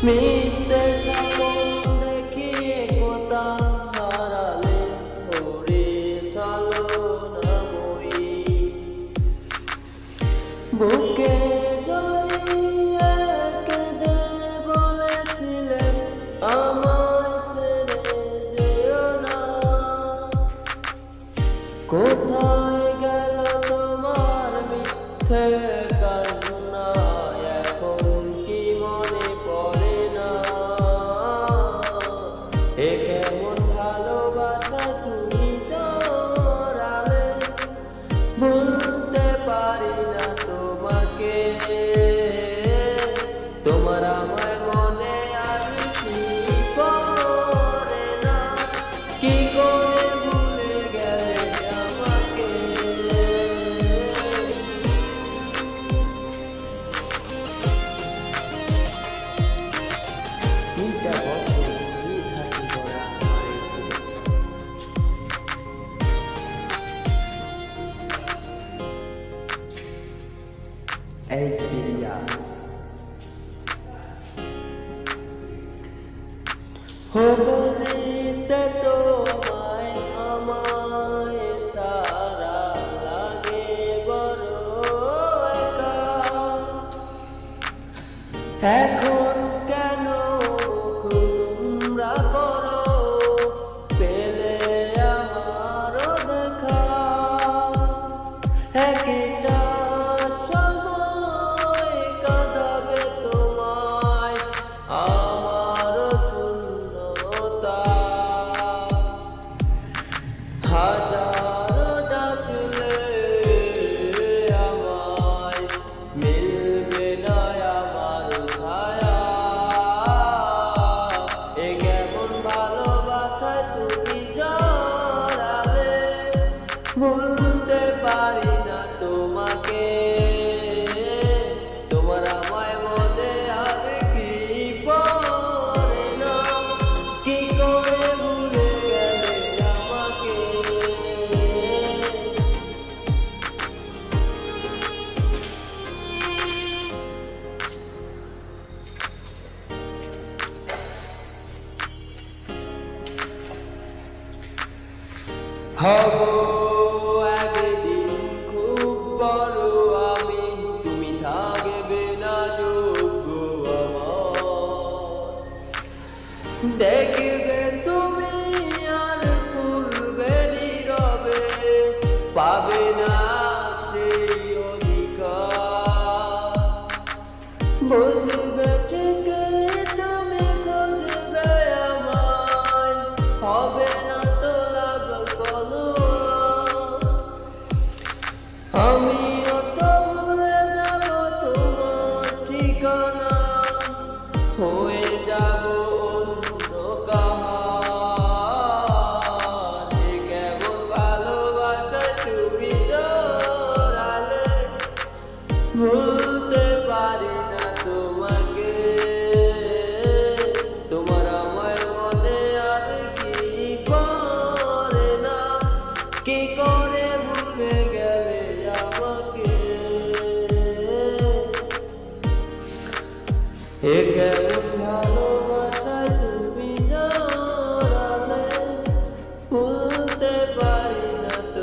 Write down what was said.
মিথ্যে স্বপ্ন দেখিয়ে কথা হারালে ওরে ছলনাময়ী, বুকে জড়িয়ে কেঁদে বলেছিলে আমায় ছেড়ে যেও না। কোথায় গেল তোমার মিথ্যে কান্না, এখন কি মনে পড়ে না? এ কেমন ভালোবাসা তুমি চোরালে, ভুলতে পারি না তোমাকে। তোমার আমায় মনে আর কি পড়ে না, কি করে ভুলে গেলে আমাকে। তিনটা বছর নির্ঘাতি করা experience বলিতে তোমায় আমায় সারা লাগে বড় একা। এখন কেন তোমরা করো পেলে আমারও দেখা, একটা সময় কাঁদাবে তোমায় আমারও শূন্যতা। হাজারো ডাকলে আমায় মিলবে না আমার ছায়া। এ কেমন ভালোবাসায় তুমি জড়ালে, ভুলতে পারি না তোমাকে। তোমার আমায় মনে আর কি পড়ে না, কি করে ভুলে গেলে আমাকে। হব একদিন খুব বড় আমি, তুমি থাকবে না যোগ্য আমার। দেখবে তুমি আর পূর্বে নীরবে, পাবে না সেই অধিকার। বুঝবে ঠিক তুমি খুঁজবে আমায়, হবে না তো লাভ কোনো। আমিও তো ভুলে যাব তোমার ঠিকানা, হয়ে যাব অন্য কাহার। এ কেমন ভালোবাসায় তুমি জড়ালে, ভুলতে পারি না তোমাকে। তোমার আমায় মনে আর কি পড়ে না, কি করে ভুলে গেলে আমাকে। এ কেমন